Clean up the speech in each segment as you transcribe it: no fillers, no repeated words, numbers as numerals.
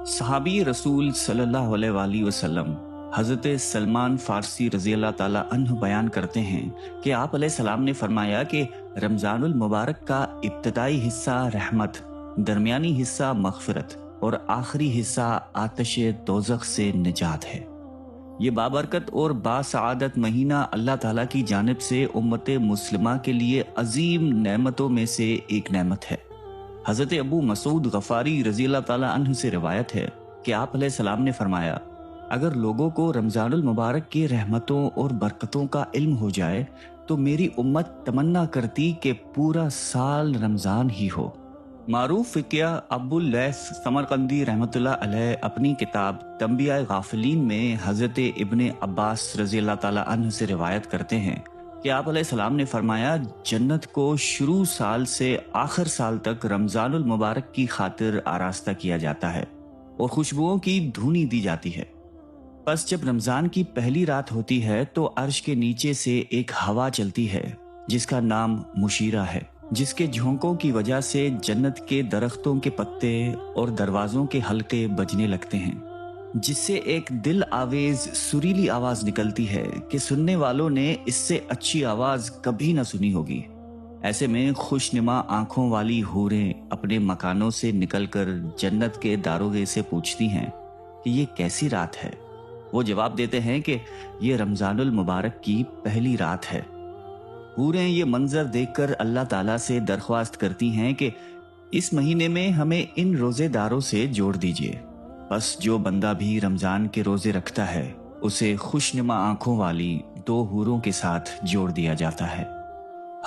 صحابی رسول صلی اللہ علیہ وسلم حضرت سلمان فارسی رضی اللہ تعالیٰ عنہ بیان کرتے ہیں کہ آپ علیہ السلام نے فرمایا کہ رمضان المبارک کا ابتدائی حصہ رحمت، درمیانی حصہ مغفرت اور آخری حصہ آتش دوزخ سے نجات ہے۔ یہ بابرکت اور باسعادت مہینہ اللہ تعالیٰ کی جانب سے امت مسلمہ کے لیے عظیم نعمتوں میں سے ایک نعمت ہے۔ حضرت ابو مسعود غفاری رضی اللہ تعالیٰ عنہ سے روایت ہے کہ آپ علیہ السلام نے فرمایا، اگر لوگوں کو رمضان المبارک کی رحمتوں اور برکتوں کا علم ہو جائے تو میری امت تمنا کرتی کہ پورا سال رمضان ہی ہو۔ معروف فقیہ ابو اللیث سمرقندی رحمۃ اللہ علیہ اپنی کتاب تنبیہ غافلین میں حضرت ابن عباس رضی اللہ تعالیٰ عنہ سے روایت کرتے ہیں کہ آپ علیہ السلام نے فرمایا، جنت کو شروع سال سے آخر سال تک رمضان المبارک کی خاطر آراستہ کیا جاتا ہے اور خوشبوؤں کی دھونی دی جاتی ہے۔ پس جب رمضان کی پہلی رات ہوتی ہے تو عرش کے نیچے سے ایک ہوا چلتی ہے جس کا نام مشیرہ ہے، جس کے جھونکوں کی وجہ سے جنت کے درختوں کے پتے اور دروازوں کے حلقے بجنے لگتے ہیں، جس سے ایک دل آویز سریلی آواز نکلتی ہے کہ سننے والوں نے اس سے اچھی آواز کبھی نہ سنی ہوگی۔ ایسے میں خوش نما آنکھوں والی حوریں اپنے مکانوں سے نکل کر جنت کے داروغے سے پوچھتی ہیں کہ یہ کیسی رات ہے؟ وہ جواب دیتے ہیں کہ یہ رمضان المبارک کی پہلی رات ہے۔ حوریں یہ منظر دیکھ کر اللہ تعالیٰ سے درخواست کرتی ہیں کہ اس مہینے میں ہمیں ان روزے داروں سے جوڑ دیجیے۔ بس جو بندہ بھی رمضان کے روزے رکھتا ہے اسے خوش نما آنکھوں والی دو حوروں کے ساتھ جوڑ دیا جاتا ہے۔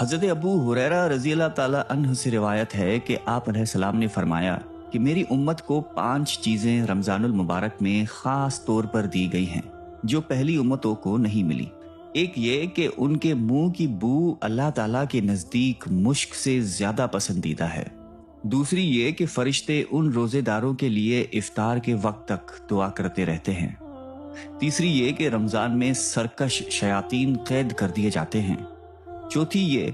حضرت ابو ہریرہ رضی اللہ تعالیٰ عنہ سے روایت ہے کہ آپ علیہ السلام نے فرمایا کہ میری امت کو 5 چیزیں رمضان المبارک میں خاص طور پر دی گئی ہیں جو پہلی امتوں کو نہیں ملی۔ ایک یہ کہ ان کے منہ کی بو اللہ تعالیٰ کے نزدیک مشک سے زیادہ پسندیدہ ہے۔ دوسری یہ کہ فرشتے ان روزے داروں کے لیے افطار کے وقت تک دعا کرتے رہتے ہیں۔ تیسری یہ کہ رمضان میں سرکش شیاطین قید کر دیے جاتے ہیں۔ چوتھی یہ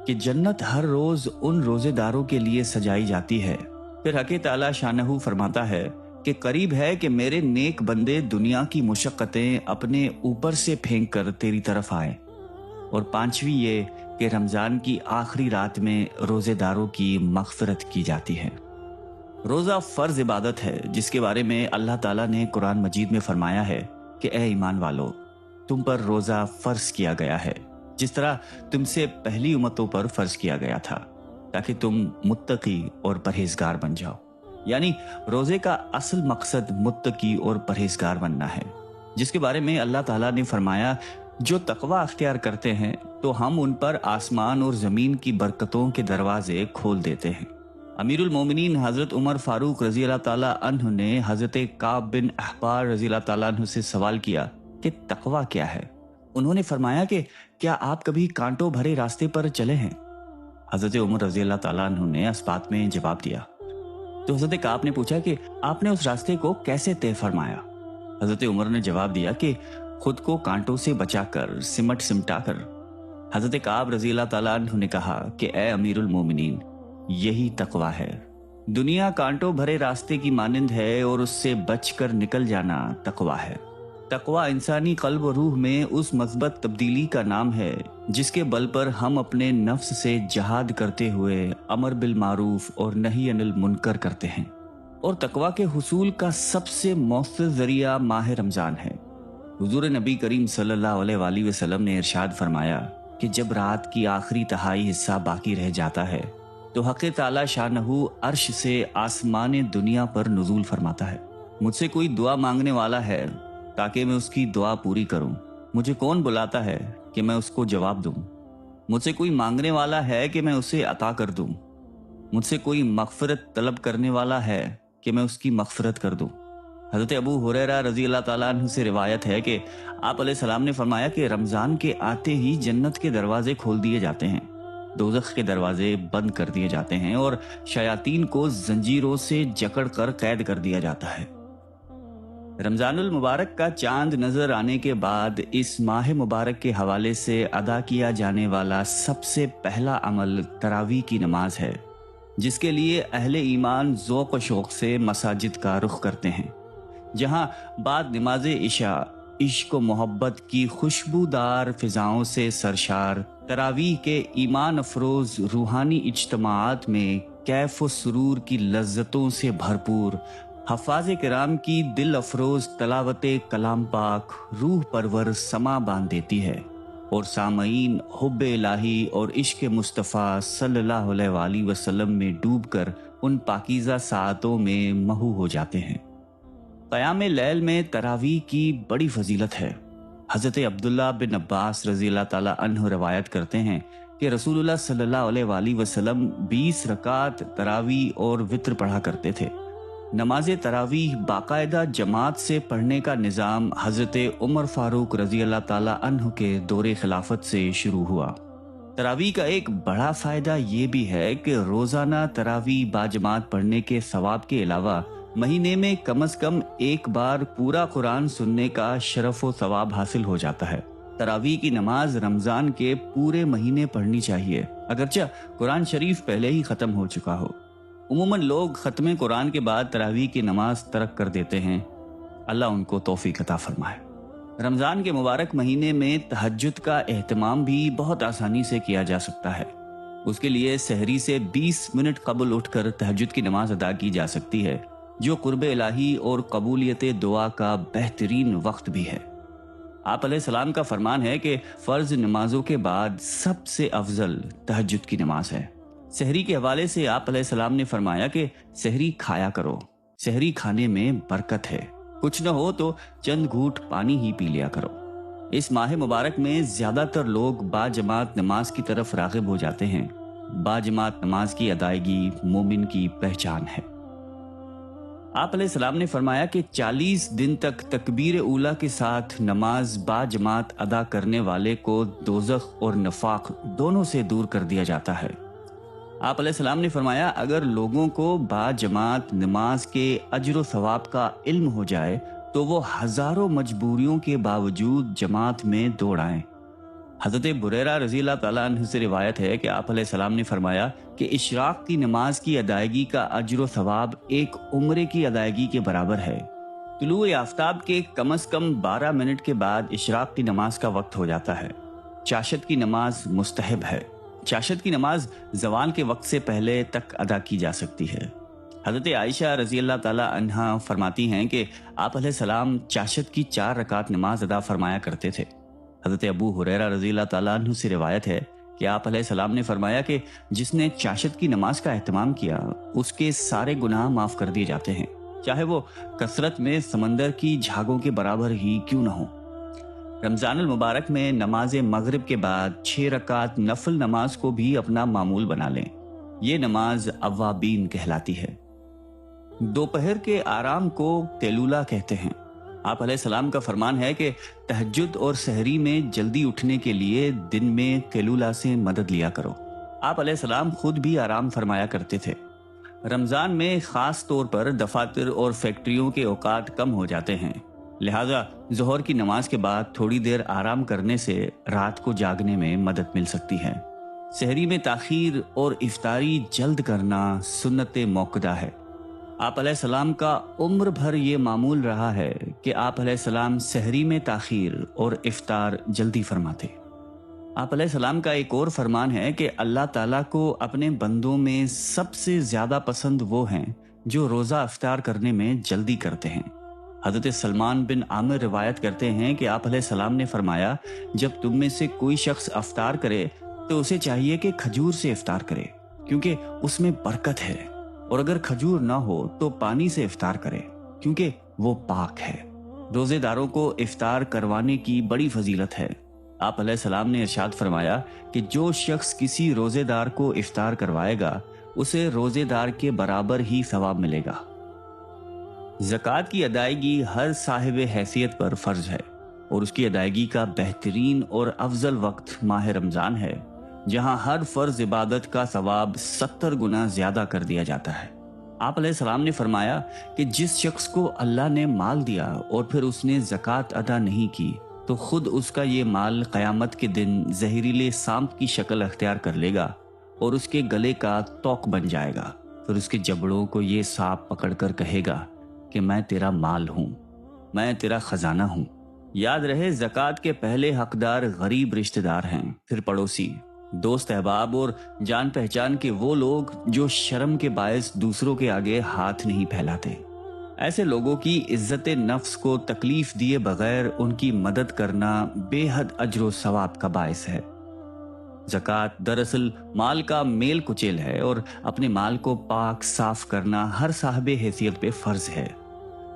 کہ جنت ہر روز ان روزے داروں کے لیے سجائی جاتی ہے۔ پھر حق تعالیٰ شانہ فرماتا ہے کہ قریب ہے کہ میرے نیک بندے دنیا کی مشقتیں اپنے اوپر سے پھینک کر تیری طرف آئیں۔ اور پانچویں یہ کہ رمضان کی آخری رات میں روزے داروں کی مغفرت کی جاتی ہے۔ روزہ فرض عبادت ہے جس کے بارے میں اللہ تعالیٰ نے قرآن مجید میں فرمایا ہے کہ اے ایمان والو، تم پر روزہ فرض کیا گیا ہے جس طرح تم سے پہلی امتوں پر فرض کیا گیا تھا، تاکہ تم متقی اور پرہیزگار بن جاؤ۔ یعنی روزے کا اصل مقصد متقی اور پرہیزگار بننا ہے، جس کے بارے میں اللہ تعالیٰ نے فرمایا، جو تقوی اختیار کرتے ہیں تو ہم ان پر آسمان اور زمین کی برکتوں کے دروازے کھول دیتے ہیں۔ امیر المومنین حضرت عمر فاروق رضی اللہ تعالیٰ عنہ نے حضرت کعب بن احبار رضی اللہ تعالیٰ عنہ سے سوال کیا کہ تقوی کیا ہے؟ انہوں نے فرمایا کہ کیا آپ کبھی کانٹوں بھرے راستے پر چلے ہیں؟ حضرت عمر رضی اللہ تعالیٰ عنہ نے اس بات میں جواب دیا۔ تو حضرت کعب نے پوچھا کہ آپ نے اس راستے کو کیسے طے فرمایا؟ حضرت عمر نے جواب دیا کہ خود کو کانٹوں سے بچا کر سمٹا کر۔ حضرت کعب رضی اللہ تعالیٰ عنہ نے کہا کہ اے امیر المومنین، یہی تقوی ہے۔ دنیا کانٹوں بھرے راستے کی مانند ہے اور اس سے بچ کر نکل جانا تقوی ہے۔ تقوی انسانی قلب و روح میں اس مثبت تبدیلی کا نام ہے جس کے بل پر ہم اپنے نفس سے جہاد کرتے ہوئے امر بالمعروف اور نہی عن المنکر کرتے ہیں۔ اور تقوی کے حصول کا سب سے مؤثر ذریعہ ماہ رمضان ہے۔ حضور نبی کریم صلی اللہ علیہ وآلہ وسلم نے ارشاد فرمایا کہ جب رات کی آخری تہائی حصہ باقی رہ جاتا ہے تو حق تعالیٰ شانہ عرش سے آسمان دنیا پر نزول فرماتا ہے۔ مجھ سے کوئی دعا مانگنے والا ہے تاکہ میں اس کی دعا پوری کروں، مجھے کون بلاتا ہے کہ میں اس کو جواب دوں؟ مجھ سے کوئی مانگنے والا ہے کہ میں اسے عطا کر دوں؟ مجھ سے کوئی مغفرت طلب کرنے والا ہے کہ میں اس کی مغفرت کر دوں؟ حضرت ابو ہریرہ رضی اللہ تعالیٰ عنہ سے روایت ہے کہ آپ علیہ السلام نے فرمایا کہ رمضان کے آتے ہی جنت کے دروازے کھول دیے جاتے ہیں، دوزخ کے دروازے بند کر دیے جاتے ہیں اور شیاطین کو زنجیروں سے جکڑ کر قید کر دیا جاتا ہے۔ رمضان المبارک کا چاند نظر آنے کے بعد اس ماہ مبارک کے حوالے سے ادا کیا جانے والا سب سے پہلا عمل تراویح کی نماز ہے، جس کے لیے اہل ایمان ذوق و شوق سے مساجد کا رخ کرتے ہیں، جہاں بعد نماز عشاء عشق و محبت کی خوشبودار فضاؤں سے سرشار تراویح کے ایمان افروز روحانی اجتماعات میں کیف و سرور کی لذتوں سے بھرپور حفاظ کرام کی دل افروز تلاوت کلام پاک روح پرور سما باندھ دیتی ہے، اور سامعین حب الہی اور عشق مصطفیٰ صلی اللہ علیہ وآلہ وسلم میں ڈوب کر ان پاکیزہ ساعتوں میں محو ہو جاتے ہیں۔ قیام لیل میں تراویح کی بڑی فضیلت ہے۔ حضرت عبداللہ بن عباس رضی اللہ تعالیٰ عنہ روایت کرتے ہیں کہ رسول اللہ صلی اللہ علیہ وآلہ وسلم 20 رکعت تراویح اور وتر پڑھا کرتے تھے۔ نماز تراویح باقاعدہ جماعت سے پڑھنے کا نظام حضرت عمر فاروق رضی اللہ تعالیٰ عنہ کے دور خلافت سے شروع ہوا۔ تراویح کا ایک بڑا فائدہ یہ بھی ہے کہ روزانہ تراویح باجماعت پڑھنے کے ثواب کے علاوہ مہینے میں کم از کم ایک بار پورا قرآن سننے کا شرف و ثواب حاصل ہو جاتا ہے۔ تراویح کی نماز رمضان کے پورے مہینے پڑھنی چاہیے، اگرچہ قرآن شریف پہلے ہی ختم ہو چکا ہو۔ عموماً لوگ ختم قرآن کے بعد تراویح کی نماز ترک کر دیتے ہیں، اللہ ان کو توفیق عطا فرمائے۔ رمضان کے مبارک مہینے میں تہجد کا اہتمام بھی بہت آسانی سے کیا جا سکتا ہے۔ اس کے لیے سحری سے 20 منٹ قبل اٹھ کر تہجد کی نماز ادا کی جا سکتی ہے، جو قرب الہی اور قبولیت دعا کا بہترین وقت بھی ہے۔ آپ علیہ السلام کا فرمان ہے کہ فرض نمازوں کے بعد سب سے افضل تہجد کی نماز ہے۔ سحری کے حوالے سے آپ علیہ السلام نے فرمایا کہ سحری کھایا کرو، سحری کھانے میں برکت ہے، کچھ نہ ہو تو چند گھونٹ پانی ہی پی لیا کرو۔ اس ماہ مبارک میں زیادہ تر لوگ باجماعت نماز کی طرف راغب ہو جاتے ہیں۔ باجماعت نماز کی ادائیگی مومن کی پہچان ہے۔ آپ علیہ السلام نے فرمایا کہ 40 دن تک تکبیر اولیٰ کے ساتھ نماز باجماعت ادا کرنے والے کو دوزخ اور نفاق دونوں سے دور کر دیا جاتا ہے۔ آپ علیہ السلام نے فرمایا اگر لوگوں کو باجماعت نماز کے اجر و ثواب کا علم ہو جائے تو وہ ہزاروں مجبوریوں کے باوجود جماعت میں دوڑ آئیں۔ حضرت بریرہ رضی اللہ تعالیٰ عنہ سے روایت ہے کہ آپ علیہ السلام نے فرمایا کہ اشراق کی نماز کی ادائیگی کا اجر و ثواب ایک عمرے کی ادائیگی کے برابر ہے۔ طلوع آفتاب کے کم از کم 12 منٹ کے بعد اشراق کی نماز کا وقت ہو جاتا ہے۔ چاشت کی نماز مستحب ہے۔ چاشت کی نماز زوال کے وقت سے پہلے تک ادا کی جا سکتی ہے۔ حضرت عائشہ رضی اللہ تعالیٰ عنہا فرماتی ہیں کہ آپ علیہ السلام چاشت کی 4 رکعت نماز ادا فرمایا کرتے تھے۔ حضرت ابو ہریرہ رضی اللہ تعالیٰ عنہ سے روایت ہے کہ آپ علیہ السلام نے فرمایا کہ جس نے چاشت کی نماز کا اہتمام کیا اس کے سارے گناہ معاف کر دیے جاتے ہیں، چاہے وہ کثرت میں سمندر کی جھاگوں کے برابر ہی کیوں نہ ہو۔ رمضان المبارک میں نماز مغرب کے بعد 6 رکعت نفل نماز کو بھی اپنا معمول بنا لیں۔ یہ نماز اوابین کہلاتی ہے۔ دوپہر کے آرام کو قیلولہ کہتے ہیں۔ آپ علیہ السلام کا فرمان ہے کہ تہجد اور سحری میں جلدی اٹھنے کے لیے دن میں قیلولہ سے مدد لیا کرو۔ آپ علیہ السلام خود بھی آرام فرمایا کرتے تھے۔ رمضان میں خاص طور پر دفاتر اور فیکٹریوں کے اوقات کم ہو جاتے ہیں، لہذا ظہر کی نماز کے بعد تھوڑی دیر آرام کرنے سے رات کو جاگنے میں مدد مل سکتی ہے۔ سحری میں تاخیر اور افطاری جلد کرنا سنت موقدہ ہے۔ آپ علیہ السلام کا عمر بھر یہ معمول رہا ہے کہ آپ علیہ السلام سحری میں تاخیر اور افطار جلدی فرماتے۔ آپ علیہ السلام کا ایک اور فرمان ہے کہ اللہ تعالیٰ کو اپنے بندوں میں سب سے زیادہ پسند وہ ہیں جو روزہ افطار کرنے میں جلدی کرتے ہیں۔ حضرت سلمان بن عامر روایت کرتے ہیں کہ آپ علیہ السلام نے فرمایا جب تم میں سے کوئی شخص افطار کرے تو اسے چاہیے کہ کھجور سے افطار کرے، کیونکہ اس میں برکت ہے، اور اگر کھجور نہ ہو تو پانی سے افطار کرے، کیونکہ وہ پاک ہے۔ روزے داروں کو افطار کروانے کی بڑی فضیلت ہے۔ آپ علیہ السلام نے ارشاد فرمایا کہ جو شخص کسی روزے دار کو افطار کروائے گا اسے روزے دار کے برابر ہی ثواب ملے گا۔ زکوٰۃ کی ادائیگی ہر صاحب حیثیت پر فرض ہے، اور اس کی ادائیگی کا بہترین اور افضل وقت ماہ رمضان ہے، جہاں ہر فرض عبادت کا ثواب 70 گنا زیادہ کر دیا جاتا ہے۔ آپ علیہ السلام نے فرمایا کہ جس شخص کو اللہ نے مال دیا اور پھر اس نے زکوٰۃ ادا نہیں کی تو خود اس کا یہ مال قیامت کے دن زہریلے سانپ کی شکل اختیار کر لے گا، اور اس کے گلے کا توق بن جائے گا۔ پھر اس کے جبڑوں کو یہ سانپ پکڑ کر کہے گا کہ میں تیرا مال ہوں، میں تیرا خزانہ ہوں۔ یاد رہے، زکوٰۃ کے پہلے حقدار غریب رشتہ دار ہیں، پھر پڑوسی، دوست احباب اور جان پہچان کے وہ لوگ جو شرم کے باعث دوسروں کے آگے ہاتھ نہیں پھیلاتے۔ ایسے لوگوں کی عزت نفس کو تکلیف دیے بغیر ان کی مدد کرنا بے حد اجر و ثواب کا باعث ہے۔ زکوٰۃ دراصل مال کا میل کچیل ہے، اور اپنے مال کو پاک صاف کرنا ہر صاحب حیثیت پہ فرض ہے۔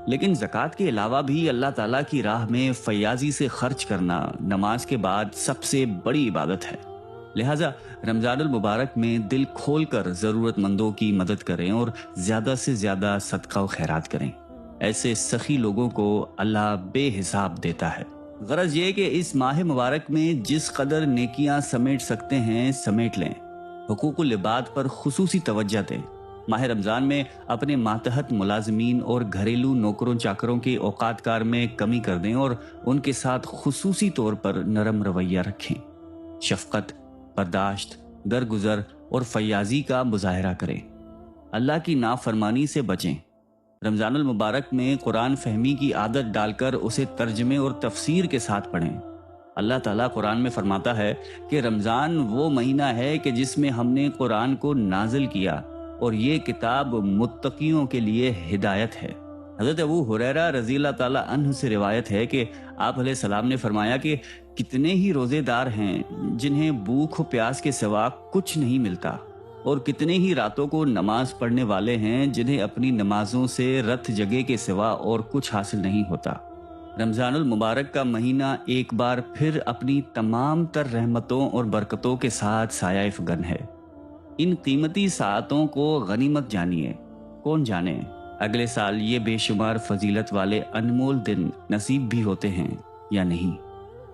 لیکن زکوٰۃ کے علاوہ بھی اللہ تعالیٰ کی راہ میں فیاضی سے خرچ کرنا نماز کے بعد سب سے بڑی عبادت ہے۔ لہٰذا رمضان المبارک میں دل کھول کر ضرورت مندوں کی مدد کریں اور زیادہ سے زیادہ صدقہ و خیرات کریں۔ ایسے سخی لوگوں کو اللہ بے حساب دیتا ہے۔ غرض یہ کہ اس ماہ مبارک میں جس قدر نیکیاں سمیٹ سکتے ہیں سمیٹ لیں۔ حقوق العباد پر خصوصی توجہ دیں۔ ماہ رمضان میں اپنے ماتحت ملازمین اور گھریلو نوکروں چاکروں کے اوقات کار میں کمی کر دیں اور ان کے ساتھ خصوصی طور پر نرم رویہ رکھیں۔ شفقت، برداشت، درگزر اور فیاضی کا مظاہرہ کریں۔ اللہ کی نافرمانی سے بچیں۔ رمضان المبارک میں قرآن فہمی کی عادت ڈال کر اسے ترجمے اور تفسیر کے ساتھ پڑھیں۔ اللہ تعالیٰ قرآن میں فرماتا ہے کہ رمضان وہ مہینہ ہے کہ جس میں ہم نے قرآن کو نازل کیا، اور یہ کتاب متقیوں کے لیے ہدایت ہے۔ حضرت ابو ہریرہ رضی اللہ تعالیٰ عنہ سے روایت ہے کہ آپ علیہ السلام نے فرمایا کہ کتنے ہی روزے دار ہیں جنہیں بھوک و پیاس کے سوا کچھ نہیں ملتا، اور کتنے ہی راتوں کو نماز پڑھنے والے ہیں جنہیں اپنی نمازوں سے رت جگہ کے سوا اور کچھ حاصل نہیں ہوتا۔ رمضان المبارک کا مہینہ ایک بار پھر اپنی تمام تر رحمتوں اور برکتوں کے ساتھ سایہ فگن ہے۔ ان قیمتی ساعتوں کو غنیمت جانیے۔ کون جانے اگلے سال یہ بے شمار فضیلت والے انمول دن نصیب بھی ہوتے ہیں یا نہیں۔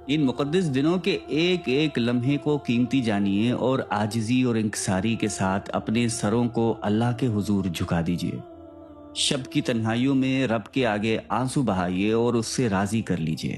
ان مقدس دنوں کے ایک ایک لمحے کو قیمتی جانیے اور عاجزی اور انکساری کے ساتھ اپنے سروں کو اللہ کے حضور جھکا دیجیے۔ شب کی تنہائیوں میں رب کے آگے آنسو بہائیے اور اس سے راضی کر لیجیے۔